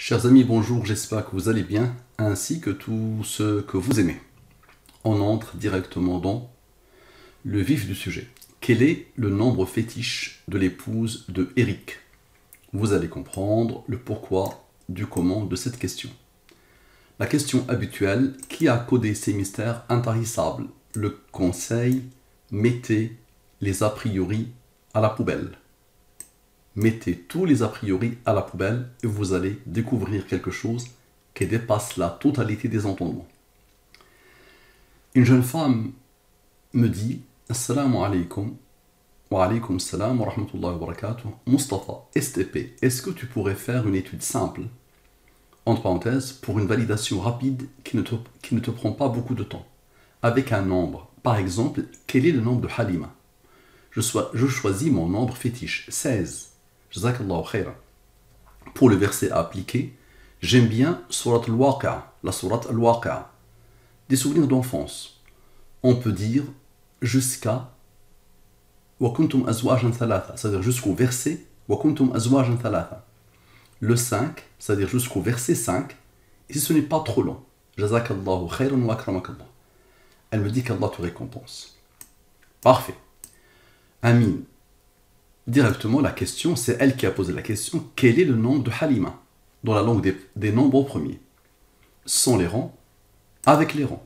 Chers amis, bonjour, j'espère que vous allez bien, ainsi que tous ceux que vous aimez. On entre directement dans le vif du sujet. Quel est le nombre fétiche de l'épouse de Eric? Vous allez comprendre le pourquoi du comment de cette question. La question habituelle, qui a codé ces mystères intarissables? Le conseil, mettez les a priori à la poubelle. Mettez tous les a priori à la poubelle et vous allez découvrir quelque chose qui dépasse la totalité des entendements. Une jeune femme me dit Assalamu alaikum wa alaikum salam wa rahmatullahi wa barakatuh. Mustafa, STP, est-ce que tu pourrais faire une étude simple, entre parenthèses, pour une validation rapide qui ne te prend pas beaucoup de temps, avec un nombre? Par exemple, quel est le nombre de Halima? Je choisis mon nombre fétiche, 16. Jazakallahu khairan. Pour le verset à appliquer, j'aime bien Surat al-Waqi'a, la Surat al-Waqi'a. Des souvenirs d'enfance. On peut dire jusqu'à Wa kuntum azwajan thalatha, c'est-à-dire jusqu'au verset Wa kuntum azwajan thalatha. Le 5, c'est-à-dire jusqu'au verset 5, et si ce n'est pas trop long. Jazakallahu khairan wa akramakallah. Elle me dit qu'Allah te récompense. Parfait. Amin. Directement, la question, c'est elle qui a posé la question, quel est le nombre de Halima dans la langue des nombres premiers? Sans les rangs, avec les rangs.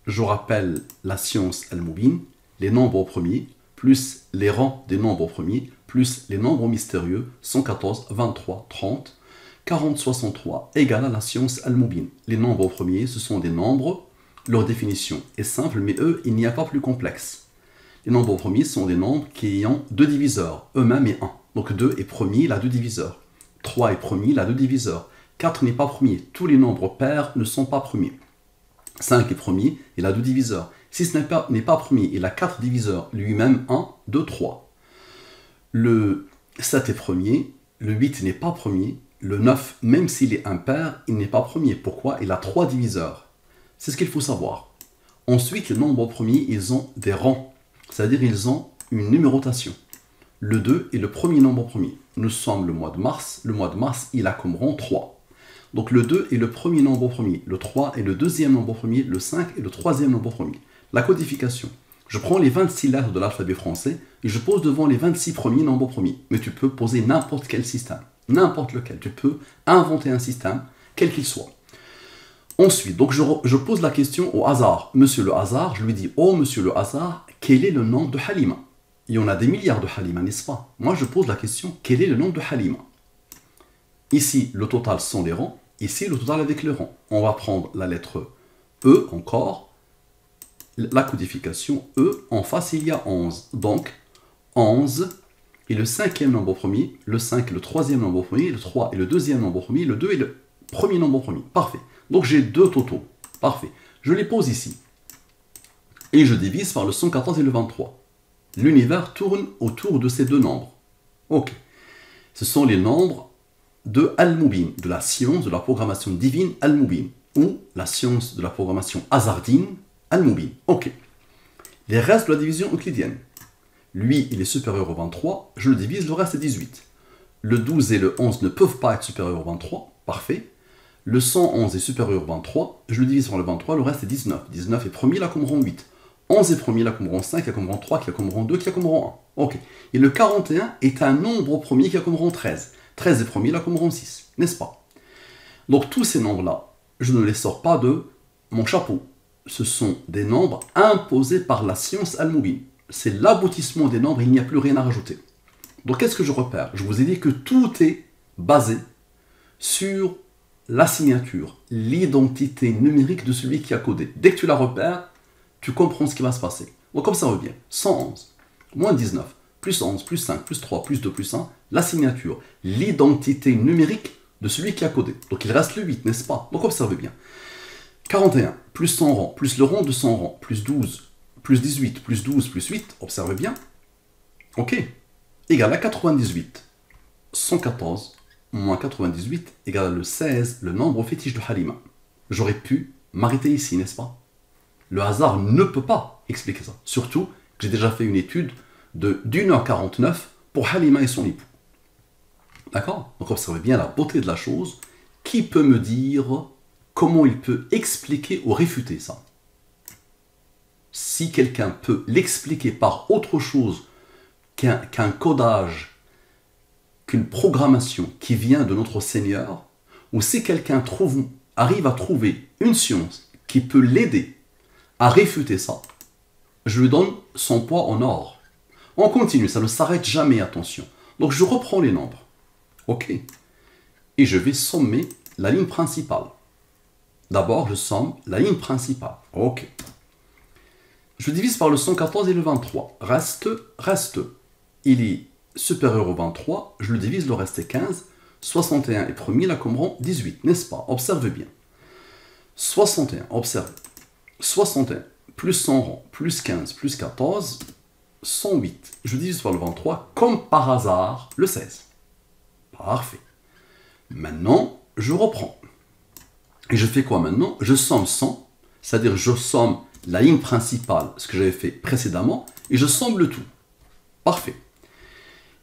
Je rappelle la science al-Mubin, les nombres premiers, plus les rangs des nombres premiers, plus les nombres mystérieux, 114, 23, 30, 40, 63, égale à la science al-Mubin. Les nombres premiers, ce sont des nombres, leur définition est simple, mais eux, il n'y a pas plus complexe. Les nombres premiers sont des nombres qui ont deux diviseurs, eux-mêmes et 1. Donc 2 est premier, il a deux diviseurs. 3 est premier, il a deux diviseurs. 4 n'est pas premier. Tous les nombres pairs ne sont pas premiers. 5 est premier, il a deux diviseurs. 6 n'est pas premier, il a 4 diviseurs. Lui-même 1, 2, 3. Le 7 est premier, le 8 n'est pas premier. Le 9, même s'il est impair, il n'est pas premier. Pourquoi? Il a 3 diviseurs. C'est ce qu'il faut savoir. Ensuite, les nombres premiers, ils ont des rangs. C'est-à-dire ils ont une numérotation. Le 2 est le premier nombre premier. Nous sommes le mois de mars. Le mois de mars, il a comme rang 3. Donc le 2 est le premier nombre premier. Le 3 est le deuxième nombre premier. Le 5 est le troisième nombre premier. La codification. Je prends les 26 lettres de l'alphabet français et je pose devant les 26 premiers nombres premiers. Mais tu peux poser n'importe quel système. N'importe lequel. Tu peux inventer un système, quel qu'il soit. Ensuite, donc je pose la question au hasard. Monsieur le hasard, je lui dis, oh monsieur le hasard, quel est le nombre de Halima? Il y en a des milliards de Halima, n'est-ce pas? Moi je pose la question, quel est le nombre de Halima? Ici, le total sans les rangs. Ici, le total avec les rangs. On va prendre la lettre E encore. La codification E, en face il y a 11. Donc, 11 est le cinquième nombre premier. Le 5 est le troisième nombre premier. Le 3 est le deuxième nombre premier. Le 2 est le premier nombre premier. Parfait. Donc j'ai deux totaux. Parfait. Je les pose ici. Et je divise par le 114 et le 23. L'univers tourne autour de ces deux nombres. Ok. Ce sont les nombres de Al-Mubin, de la science de la programmation divine Al-Mubin, ou la science de la programmation hasardine Al-Mubin. Ok. Les restes de la division euclidienne. Lui, il est supérieur au 23. Je le divise, le reste est 18. Le 12 et le 11 ne peuvent pas être supérieurs au 23. Parfait. Le 111 est supérieur au 23, je le divise par le 23, le reste est 19. 19 est premier, là comme rang 8. 11 est premier, là comme rang 5, là comme rang 3, qui a comme rang 2, qui a comme rang 1. Ok. Et le 41 est un nombre premier qui a comme rang 13. 13 est premier, là comme rang 6, n'est-ce pas? Donc tous ces nombres-là, je ne les sors pas de mon chapeau. Ce sont des nombres imposés par la science al-Mubin. C'est l'aboutissement des nombres, il n'y a plus rien à rajouter. Donc qu'est-ce que je repère? Je vous ai dit que tout est basé sur la signature, l'identité numérique de celui qui a codé. Dès que tu la repères, tu comprends ce qui va se passer. Donc comme ça revient, 111, moins 19, plus 11, plus 5, plus 3, plus 2, plus 1, la signature, l'identité numérique de celui qui a codé. Donc il reste le 8, n'est-ce pas? Donc observez bien. 41, plus 100 rangs, plus le rang de 100 rangs, plus 12, plus 18, plus 12, plus 8, observez bien. Ok, égale à 98. 114 moins 98 égale le 16, le nombre fétiche de Halima. J'aurais pu m'arrêter ici, n'est-ce pas? Le hasard ne peut pas expliquer ça. Surtout que j'ai déjà fait une étude de d'1h49 pour Halima et son époux. D'accord? Donc observez bien la beauté de la chose qui peut me dire comment il peut expliquer ou réfuter ça? Si quelqu'un peut l'expliquer par autre chose qu'un codage, qu'une programmation qui vient de notre Seigneur, ou si quelqu'un arrive à trouver une science qui peut l'aider à réfuter ça, je lui donne son poids en or. On continue, ça ne s'arrête jamais, attention. Donc je reprends les nombres. Ok. Et je vais sommer la ligne principale. D'abord, je somme la ligne principale. Ok. Je divise par le 114 et le 23. Reste. Il est supérieur au 23. Je le divise, le reste est 15. 61 est premier, là comme rang 18, n'est-ce pas? Observe bien. 61, observe. 61 plus 100 rang, plus 15, plus 14, 108. Je divise par le 23, comme par hasard, le 16. Parfait. Maintenant, je reprends. Et je fais quoi maintenant? Je somme 100, c'est-à-dire je somme la ligne principale, ce que j'avais fait précédemment, et je somme le tout. Parfait.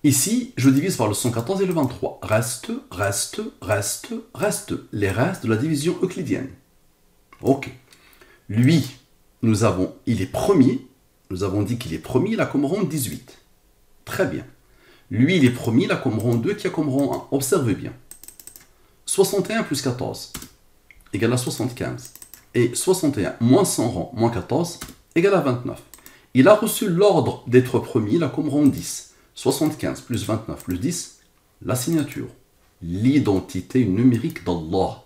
Ici, je divise par le 114 et le 23. Reste. Les restes de la division euclidienne. Ok. Lui, il est premier. Nous avons dit qu'il est premier, il a comme rang 18. Très bien. Lui, il est premier, il a comme rang 2, qui a comme rang 1. Observez bien. 61 plus 14 égale à 75. Et 61 moins 100 rang moins 14 égale à 29. Il a reçu l'ordre d'être premier, il a comme rang 10. 75 plus 29 plus 10, la signature. L'identité numérique d'Allah.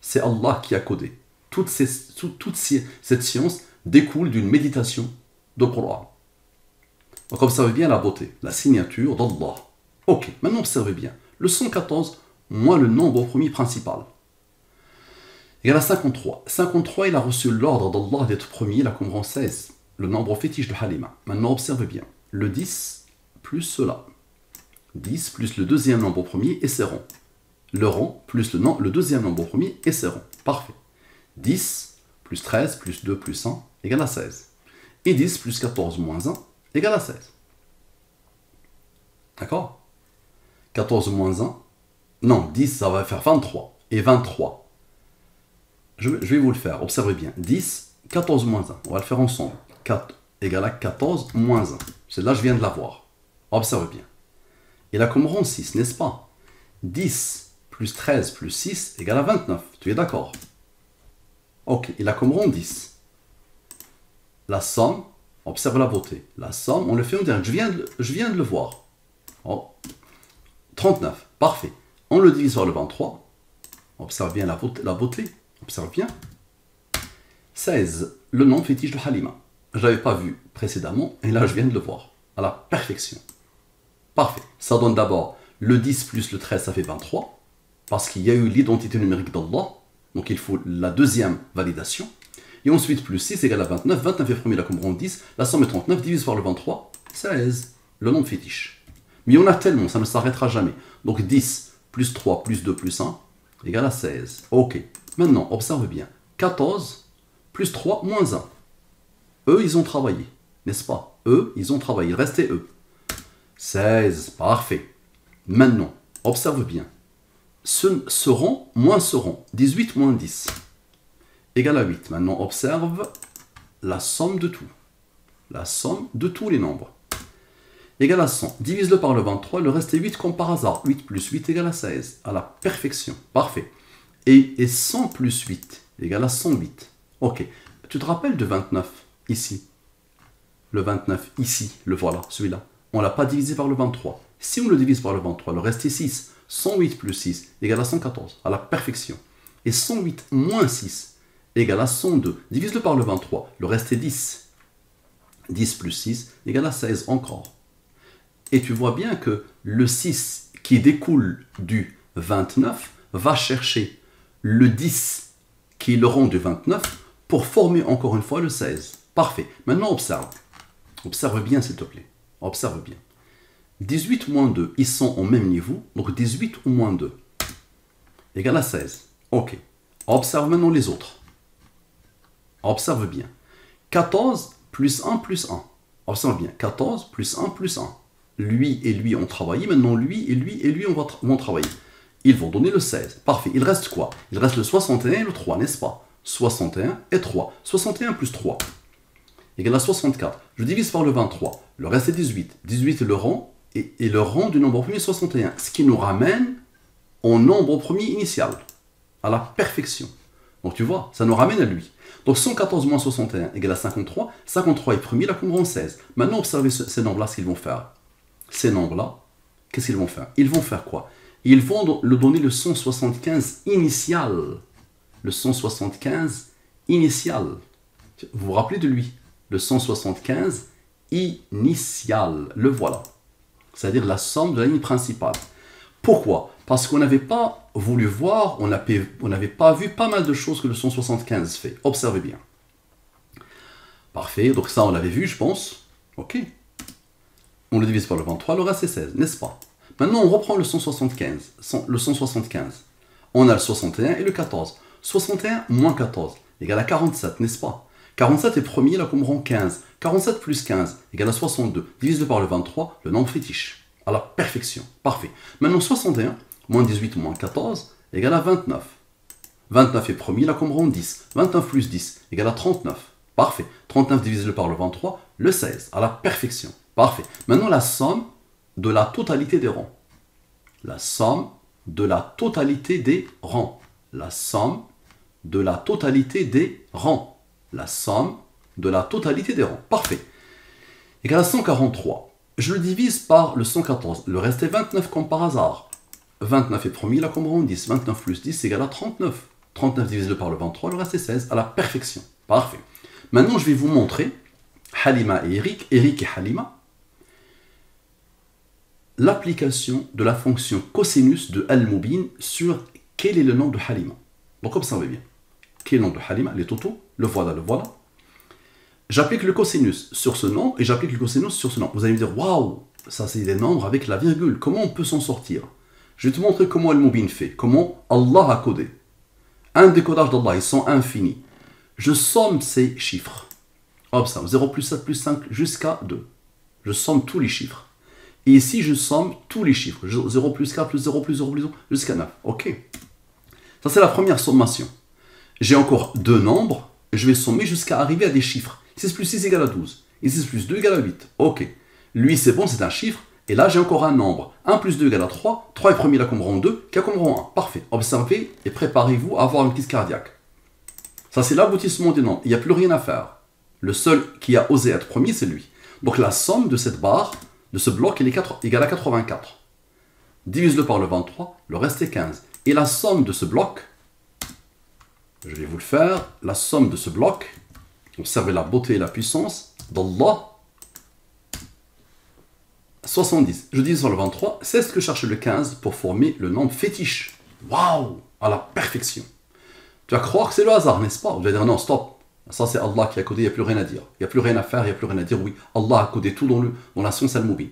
C'est Allah qui a codé. Toute cette science découle d'une méditation de Coran. Donc observez bien la beauté, la signature d'Allah. Ok, maintenant observez bien. Le 114 moins le nombre premier principal. Égale à 53. 53, il a reçu l'ordre d'Allah d'être premier, il a comme rang 16. Le nombre fétiche de Halima. Maintenant observez bien. Le 10 plus cela. 10 plus le deuxième nombre premier et ses rangs. Le rang plus le deuxième nombre premier et ses rangs. Parfait. 10 plus 13 plus 2 plus 1 égale à 16. Et 10 plus 14 moins 1 égale à 16. D'accord? 14 moins 1. Non, 10 ça va faire 23. Et 23. Je vais vous le faire. Observez bien. 10, 14 moins 1. On va le faire ensemble. 4 égale à 14 moins 1. Celle-là, je viens de l'avoir. Observe bien. Il a comme rang 6, n'est-ce pas? 10 plus 13 plus 6 égale à 29. Tu es d'accord? Ok, il a comme rang 10. La somme, observe la beauté. La somme, on le fait en direct. Je viens de le voir. Oh. 39, parfait. On le divise par le 23. Observe bien la beauté. Observe bien. 16, le nom fétiche de Halima. Je ne l'avais pas vu précédemment, et là je viens de le voir. À la perfection. Parfait. Ça donne d'abord le 10 plus le 13, ça fait 23. Parce qu'il y a eu l'identité numérique d'Allah. Donc il faut la deuxième validation. Et ensuite, plus 6 égale à 29. 29 est premier, là comme rang 10. La somme est 39, divise par le 23, 16. Le nombre fétiche. Mais il y en a tellement, ça ne s'arrêtera jamais. Donc 10 plus 3 plus 2 plus 1 égale à 16. Ok. Maintenant, observe bien. 14 plus 3 moins 1. Eux, ils ont travaillé. N'est-ce pas? Eux, ils ont travaillé. Il restait eux. 16. Parfait. Maintenant, observe bien. Ce rang moins ce rang. 18 moins 10 égale à 8. Maintenant, observe la somme de tout. La somme de tous les nombres. Égale à 100. Divise-le par le 23. Le reste est 8 comme par hasard. 8 plus 8 égale à 16. À la perfection. Parfait. Et 100 plus 8 égale à 108. Ok. Tu te rappelles de 29 ici? Le 29 ici, le voilà, celui-là. On ne l'a pas divisé par le 23. Si on le divise par le 23, le reste est 6. 108 plus 6 égale à 114, à la perfection. Et 108 moins 6 égale à 102. Divise-le par le 23, le reste est 10. 10 plus 6 égale à 16 encore. Et tu vois bien que le 6 qui découle du 29 va chercher le 10 qui est le rang du 29 pour former encore une fois le 16. Parfait. Maintenant observe. Observe bien s'il te plaît. Observe bien. 18 moins 2, ils sont au même niveau. Donc 18 ou moins 2 égale à 16. Ok. Observe maintenant les autres. Observe bien. 14 plus 1 plus 1. Observe bien. 14 plus 1 plus 1. Lui et lui ont travaillé. Maintenant lui et lui et lui vont travailler. ils vont donner le 16. Parfait. Il reste quoi? Il reste le 61 et le 3, n'est-ce pas? 61 et 3. 61 plus 3 égale à 64. Je divise par le 23. Le reste est 18. 18 est le rang, et le rang du nombre premier 61. Ce qui nous ramène au nombre premier initial, à la perfection. Donc tu vois, ça nous ramène à lui. Donc 114 moins 61 égale à 53. 53 est premier, là comme rang 16. Maintenant, observez ces nombres-là, ce qu'ils vont faire. Ces nombres-là, qu'est-ce qu'ils vont faire? Ils vont faire quoi? Ils vont le donner le 175 initial. Le 175 initial. Vous vous rappelez de lui? Le 175 initial. Le voilà. C'est-à-dire la somme de la ligne principale. Pourquoi? Parce qu'on n'avait pas voulu voir, on n'avait pas vu pas mal de choses que le 175 fait. Observez bien. Parfait, donc ça on l'avait vu, je pense. Ok. On le divise par le 23, le reste est 16, n'est-ce pas? Maintenant on reprend le 175. Le 175. On a le 61 et le 14. 61 moins 14 égale à 47, n'est-ce pas? 47 est premier, là comme rang 15. 47 plus 15 égale à 62. Divise-le par le 23, le nombre fétiche. À la perfection. Parfait. Maintenant 61 moins 18 moins 14 égale à 29. 29 est premier, là comme rang 10. 29 plus 10 égale à 39. Parfait. 39 divise-le par le 23, le 16. À la perfection. Parfait. Maintenant la somme de la totalité des rangs. La somme de la totalité des rangs. La somme de la totalité des rangs. La somme de la totalité des rangs. Parfait. Égale à 143. Je le divise par le 114. Le reste est 29 comme par hasard. 29 est premier, là comme rang 10. 29 plus 10 égale à 39. 39 divisé par le 23, le reste est 16. À la perfection. Parfait. Maintenant, je vais vous montrer, Halima et Eric et Halima, l'application de la fonction cosinus de Al-Mubin sur quel est le nom de Halima. Donc observez bien. Quel est le nom de Halima? Les totaux. Le voilà, le voilà. J'applique le cosinus sur ce nombre et j'applique le cosinus sur ce nombre. Vous allez me dire, waouh, ça c'est des nombres avec la virgule. Comment on peut s'en sortir? Je vais te montrer comment Al-Mubin fait, comment Allah a codé. Un décodage d'Allah, ils sont infinis. Je somme ces chiffres. Observe, 0 plus 7 plus 5 jusqu'à 2. Je somme tous les chiffres. Et ici, je somme tous les chiffres. 0 plus 4 plus 0 plus 0 plus 0 jusqu'à 9. Ok. Ça, c'est la première sommation. J'ai encore deux nombres. Je vais sommer jusqu'à arriver à des chiffres. 6 plus 6 égale à 12. Et 6 plus 2 égale à 8. Ok. Lui, c'est bon, c'est un chiffre. Et là, j'ai encore un nombre. 1 plus 2 égale à 3. 3 est premier là comme rang 2, qui a comme rang 1. Parfait. Observez et préparez-vous à avoir une crise cardiaque. Ça, c'est l'aboutissement des nombres. Il n'y a plus rien à faire. Le seul qui a osé être premier, c'est lui. Donc la somme de cette barre, de ce bloc, elle est égale à 84. Divise-le par le 23, le reste est 15. Et la somme de ce bloc, je vais vous le faire, la somme de ce bloc, observez la beauté et la puissance d'Allah, 70. Je divise par le 23, c'est ce que cherche le 15 pour former le nombre fétiche. Waouh, à la perfection. Tu vas croire que c'est le hasard, n'est-ce pas? Vous allez dire non, stop. Ça, c'est Allah qui a codé, il n'y a plus rien à dire. Il n'y a plus rien à faire, il n'y a plus rien à dire. Oui, Allah a codé tout dans la science Al-Mubin.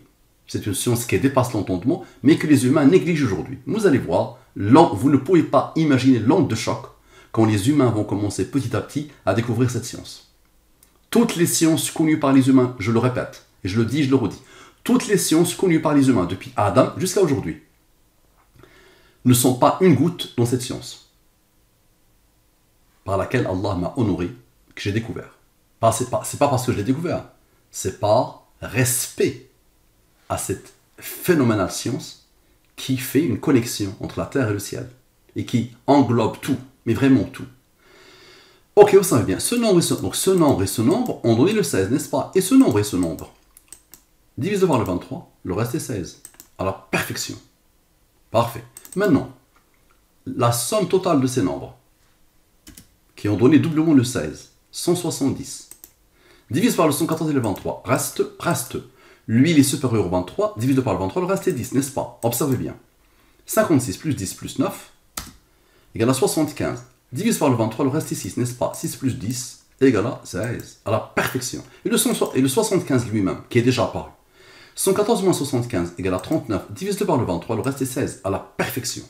C'est une science qui dépasse l'entendement, mais que les humains négligent aujourd'hui. Vous allez voir, vous ne pouvez pas imaginer l'onde de choc quand les humains vont commencer petit à petit à découvrir cette science. Toutes les sciences connues par les humains, je le répète, et je le dis, je le redis, toutes les sciences connues par les humains, depuis Adam jusqu'à aujourd'hui, ne sont pas une goutte dans cette science par laquelle Allah m'a honoré, que j'ai découvert. C'est pas parce que je l'ai découvert, c'est par respect à cette phénoménale science qui fait une connexion entre la terre et le ciel et qui englobe tout, mais vraiment tout. Ok, vous savez bien, ce nombre et ce nombre ont donné le 16, n'est-ce pas? Et ce nombre, divise par le 23, le reste est 16, à la perfection. Parfait. Maintenant, la somme totale de ces nombres qui ont donné doublement le 16, 170. Divise par le 114 et le 23. Reste. Lui, il est supérieur au 23. Divise par le 23, le reste est 10, n'est-ce pas? Observez bien. 56 plus 10 plus 9 égale à 75. Divise par le 23, le reste est 6, n'est-ce pas? 6 plus 10 égale à 16. À la perfection. Et le 75 lui-même, qui est déjà apparu. 114 moins 75 égale à 39. Divise par le 23, le reste est 16. À la perfection.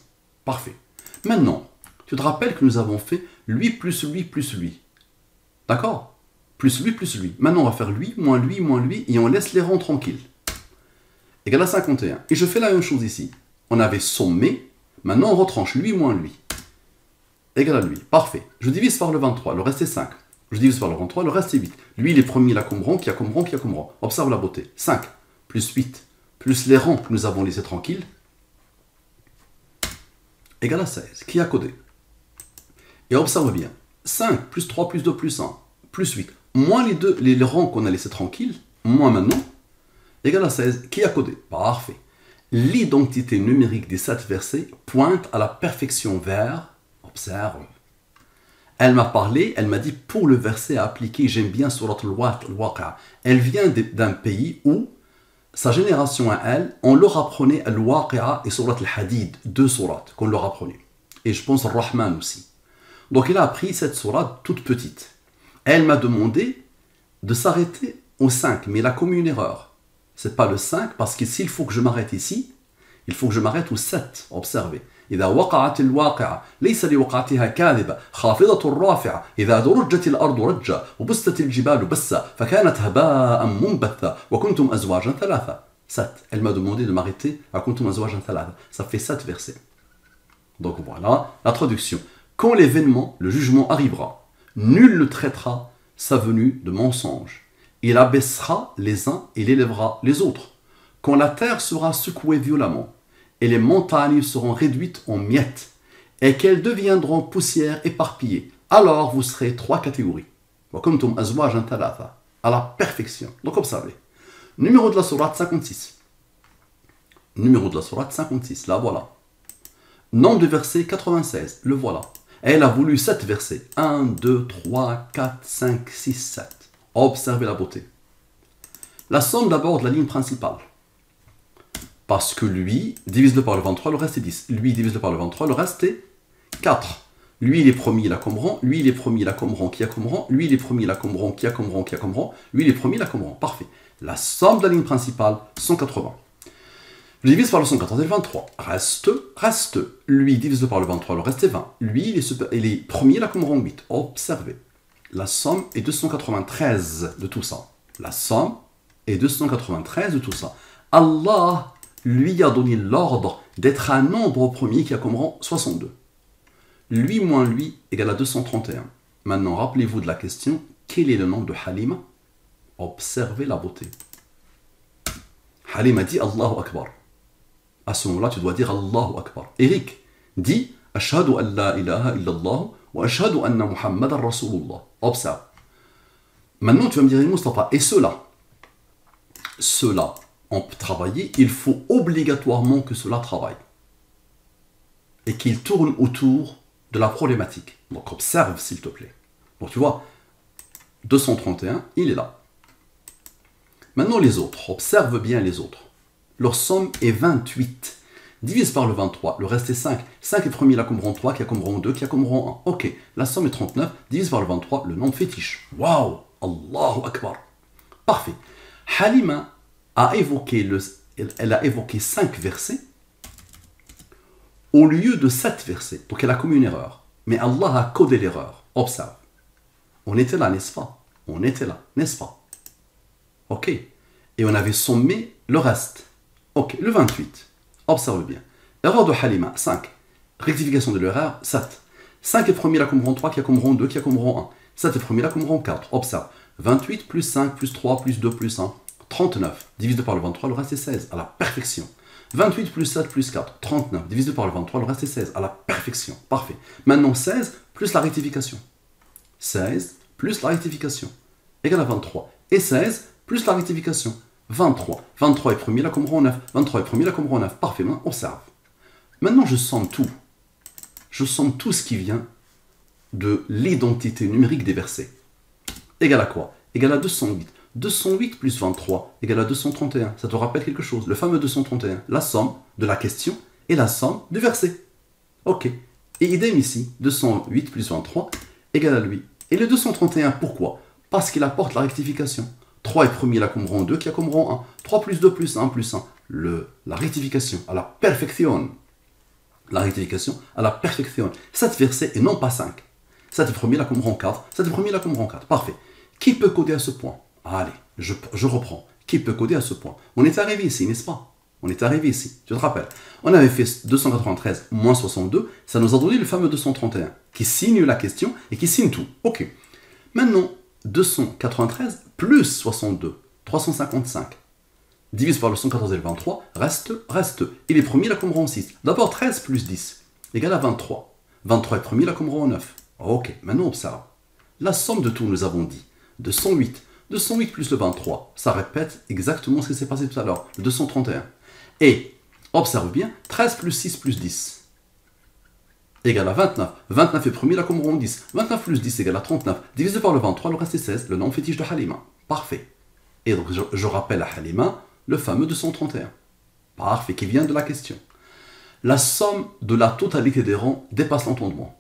Parfait. Maintenant, tu te rappelles que nous avons fait lui plus lui plus lui. D'accord? Plus lui plus lui. Maintenant, on va faire lui, moins lui, et on laisse les rangs tranquilles. Égal à 51. Et je fais la même chose ici. On avait sommé. Maintenant, on retranche lui moins lui. Égal à lui. Parfait. Je divise par le 23, le reste est 5. Je divise par le 23, le reste est 8. Lui, il est premier, il a comme rang, qui a comme rang, qui a comme rang. Observe la beauté. 5 plus 8 plus les rangs que nous avons laissés tranquilles égale à 16. Qui a codé? Et observe bien. 5 plus 3 plus 2 plus 1 plus 8 moins les rangs qu'on a laissés tranquilles, moins maintenant, égale à 16. Qui a codé? Parfait. L'identité numérique des 7 versets pointe à la perfection vers, observe. Elle m'a parlé, elle m'a dit pour le verset à appliquer, j'aime bien Surat al-Waqi'a. Elle vient d'un pays où sa génération à elle, on leur apprenait al-Waqi'a et Surat al-Hadid, deux sourates qu'on leur apprenait. Et je pense al-Rahman aussi. Donc il a appris cette sourate toute petite. Elle m'a demandé de s'arrêter au 5, mais il a commis une erreur. C'est pas le 5, parce que s'il faut que je m'arrête ici, il faut que je m'arrête au 7. Observez. إذا وقعت الواقعة ليس لوقعتها كاذبة خافضة رافعة إذا درجت الأرض رجا وبست الجبال بسا فكانت هباء منبثا وكنتم أزواجا ثلاثة. 7. Elle m'a demandé de m'arrêter à كنتم أزواجا ثلاثة. Ça fait 7 versets. Donc voilà la traduction. Quand l'événement, le jugement arrivera, nul ne traitera sa venue de mensonge. Il abaissera les uns et élèvera les autres. Quand la terre sera secouée violemment, et les montagnes seront réduites en miettes, et qu'elles deviendront poussière éparpillée, alors vous serez 3 catégories. À la perfection. Donc observez. Numéro de la sourate 56. Numéro de la sourate 56, là voilà. Nombre de versets 96, le voilà. Elle a voulu 7 versets. 1, 2, 3, 4, 5, 6, 7. Observez la beauté. La somme d'abord de la ligne principale. Parce que lui, divise-le par le 23, le reste est 10. Lui, divise-le par le 23, le reste est 4. Lui, il est premier, il a comme rang. Lui, il est premier, il a comme rang, qui a comme rang. Lui, il est premier, il a comme rang, qui a comme rang, qui a comme rang. Lui, il est premier, il a comme rang. Parfait. La somme de la ligne principale, 180. Je divise par le 180 et le 23. Reste. Lui, divise-le par le 23, le reste est 20. Lui, il est premier, il a comme rang 8. Observez. La somme est 293 de tout ça. La somme est 293 de tout ça. Allah lui a donné l'ordre d'être un nombre premier qui a comme rang 62. Lui moins lui égale à 231. Maintenant, rappelez-vous de la question, quel est le nom de Halima? Observez la beauté. Halima dit Allahu Akbar. À ce moment-là, tu dois dire Allahu Akbar. Eric dit Ashhadu an la ilaha illallah wa ashhadu anna Muhammadan Rasulullah. Observe. Maintenant, tu vas me dire, Mustafa, et ceux-là, on peut travailler, il faut obligatoirement que cela travaille. Et qu'il tourne autour de la problématique. Donc observe s'il te plaît. Donc tu vois, 231, il est là. Maintenant les autres, observe bien les autres. Leur somme est 28. Divise par le 23, le reste est 5. 5 est premier, il a comme rang 3, qui a comme rang 2, qui a comme rang 1. Ok, la somme est 39, divise par le 23, le nombre fétiche. Waouh, Allahu Akbar. Parfait. Halima elle a évoqué 5 versets au lieu de 7 versets. Donc elle a commis une erreur. Mais Allah a codé l'erreur. Observe. On était là, n'est-ce pas? On était là, n'est-ce pas? Ok. Et on avait sommé le reste. Ok, le 28. Observe bien. Erreur de Halima, 5. Rectification de l'erreur, 7. 5 est premier, il a comme rang 3, qui a comme rang 2, qui a comme rang 1. 7 est premier, il a comme rang 4. Observe. 28 plus 5 plus 3 plus 2 plus 1. 39, divisé par le 23, le reste est 16, à la perfection. 28 plus 7 plus 4, 39, divisé par le 23, le reste est 16, à la perfection. Parfait. Maintenant 16 plus la rectification. 16 plus la rectification, égale à 23. Et 16 plus la rectification, 23. 23 est premier, là comme rang 9. 23 est premier, là comme rang 9. Parfait, maintenant observe. Maintenant je somme tout. Je somme tout ce qui vient de l'identité numérique des versets. Égal à quoi? Égal à 208. 208 plus 23 égale à 231. Ça te rappelle quelque chose? Le fameux 231. La somme de la question et la somme du verset. Ok. Et idem ici. 208 plus 23 égale à lui. Et le 231, pourquoi? Parce qu'il apporte la rectification. 3 est premier, là comme rang 2, qui a comme rang 1. 3 plus 2 plus 1 plus 1. La rectification à la perfection. La rectification à la perfection. 7 versets et non pas 5. 7 est premier, là comme rang 4. 7 est premier, là comme rang 4. Parfait. Qui peut coder à ce point? Allez, je reprends. Qui peut coder à ce point? On est arrivé ici, n'est-ce pas? On est arrivé ici, tu te rappelles. On avait fait 293 moins 62, ça nous a donné le fameux 231, qui signe la question et qui signe tout. Ok. Maintenant, 293 plus 62, 355, divise par le 114 et le 23, reste. Il est premier là comme rang 6. D'abord 13 plus 10 égale à 23. 23 est premier là comme rang 9. Ok, maintenant observe. La somme de tout, nous avons dit, 208. 208 plus le 23, ça répète exactement ce qui s'est passé tout à l'heure, le 231. Et, observe bien, 13 plus 6 plus 10 égale à 29. 29 est premier là comme rang 10. 29 plus 10 égale à 39. Divisé par le 23, le reste est 16, le nom fétiche de Halima. Parfait. Et donc, je rappelle à Halima le fameux 231. Parfait, qui vient de la question. La somme de la totalité des rangs dépasse l'entendement.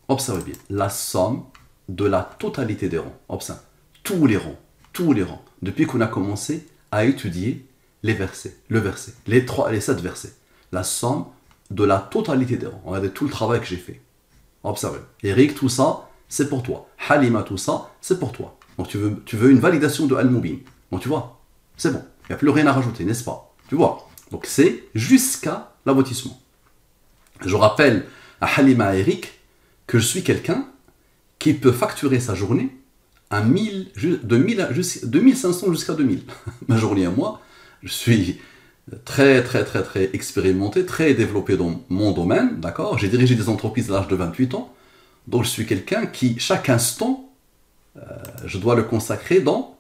Observez bien. La somme de la totalité des rangs. Observe. Tous les rangs. Depuis qu'on a commencé à étudier les versets, les 7 versets. La somme de la totalité des rangs. Regardez tout le travail que j'ai fait. Observez. Eric, tout ça, c'est pour toi. Halima, tout ça, c'est pour toi. Donc tu veux une validation de Al-Mubin. Donc tu vois, c'est bon. Il n'y a plus rien à rajouter, n'est-ce pas? Tu vois. Donc c'est jusqu'à l'aboutissement. Je rappelle à Halima et Eric que je suis quelqu'un qui peut facturer sa journée à 2500 jusqu'à 2000. Ma journée à moi, je suis très expérimenté, très développé dans mon domaine, d'accord? J'ai dirigé des entreprises à l'âge de 28 ans, donc je suis quelqu'un qui, chaque instant, je dois le consacrer dans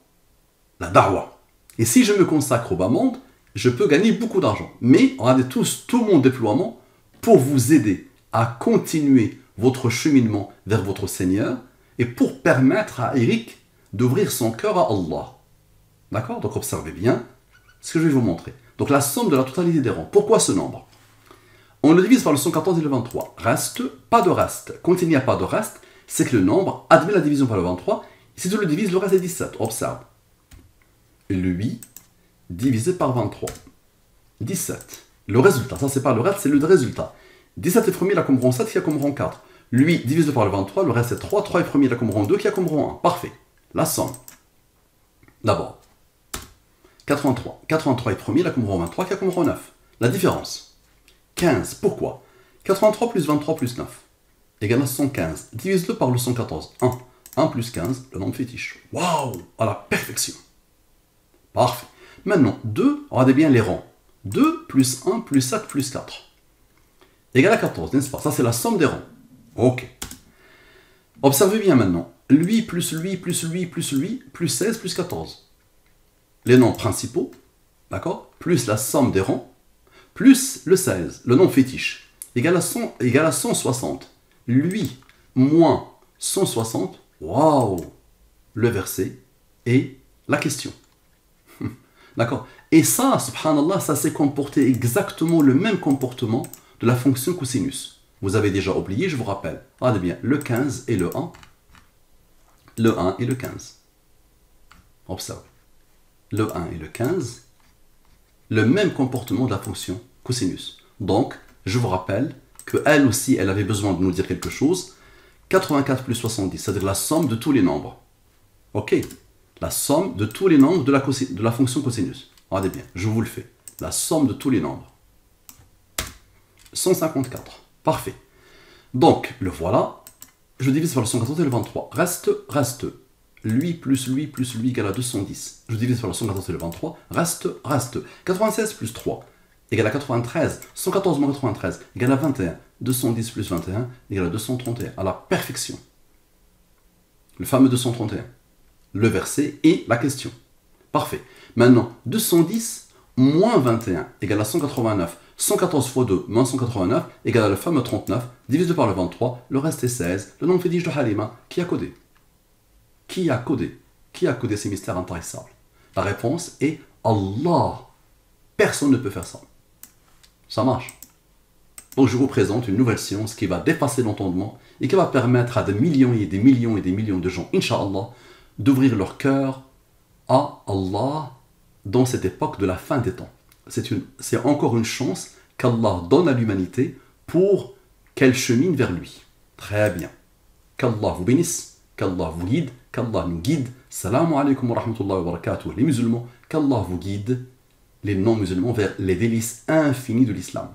la da'wah. Et si je me consacre au bas monde, je peux gagner beaucoup d'argent. Mais regardez tout mon déploiement pour vous aider à continuer votre cheminement vers votre Seigneur et pour permettre à Eric d'ouvrir son cœur à Allah. D'accord? Donc observez bien ce que je vais vous montrer. Donc la somme de la totalité des rangs. Pourquoi ce nombre? On le divise par le 114 et le 23. Reste, pas de reste. Quand il n'y a pas de reste, c'est que le nombre admet la division par le 23. Si tu le divises, le reste est 17. Observe. 8 divisé par 23. 17. Le résultat, ça c'est pas le reste, c'est le résultat. 17 est premier, il a comme rang 7, qui a comme rang 4. 8 divisé par le 23, le reste est 3. 3 est premier, il a comme rang 2, qui a comme rang 1. Parfait. La somme. D'abord. 83. 83 est premier, il a comme rang 23, qui a comme rang 9. La différence. 15. Pourquoi? 83 plus 23 plus 9 égale à 115. Divise-le par le 114. 1. 1 plus 15, le nombre fétiche. Waouh! À la perfection. Parfait. Maintenant, 2, regardez bien les rangs. 2 plus 1 plus 7 plus 4 égale à 14, n'est-ce pas? Ça, c'est la somme des rangs. Ok. Observez bien maintenant. Lui plus lui plus lui plus lui plus 16 plus 14. Les nombres principaux, d'accord? Plus la somme des rangs, plus le 16, le nombre fétiche, égale à 160. Lui moins 160, waouh! Le verset et la question. D'accord? Et ça, subhanallah, ça s'est comporté exactement le même comportement de la fonction cosinus. Vous avez déjà oublié, je vous rappelle. Regardez bien, le 15 et le 1. Le 1 et le 15. Observe. Le 1 et le 15. Le même comportement de la fonction cosinus. Donc, je vous rappelle qu'elle aussi, elle avait besoin de nous dire quelque chose. 84 plus 70, c'est-à-dire la somme de tous les nombres. Ok? La somme de tous les nombres de la fonction cosinus. Regardez bien, je vous le fais. La somme de tous les nombres. 154. Parfait. Donc, le voilà. Je divise par le 114 et le 23. Reste. Lui plus lui plus lui égale à 210. Je divise par le 114 et le 23. Reste. 96 plus 3 égale à 93. 114 moins 93 égale à 21. 210 plus 21 égale à 231. À la perfection. Le fameux 231. Le verset et la question. Parfait. Maintenant, 210 moins 21 égale à 189. 114 fois 2 moins 189 égale à le fameux 39, divisé par le 23, le reste est 16. Le nombre fétiche de Halima, qui a codé? Qui a codé ces mystères intarissables? La réponse est Allah. Personne ne peut faire ça. Ça marche. Donc je vous présente une nouvelle science qui va dépasser l'entendement et qui va permettre à des millions et des millions et des millions de gens, Inch'Allah, d'ouvrir leur cœur à Allah dans cette époque de la fin des temps. C'est encore une chance qu'Allah donne à l'humanité pour qu'elle chemine vers lui. Très bien. Qu'Allah vous bénisse, qu'Allah vous guide, qu'Allah nous guide. Salam alaikum wa rahmatullahi wa barakatuh. Les musulmans, qu'Allah vous guide. les non-musulmans vers les délices infinies de l'islam.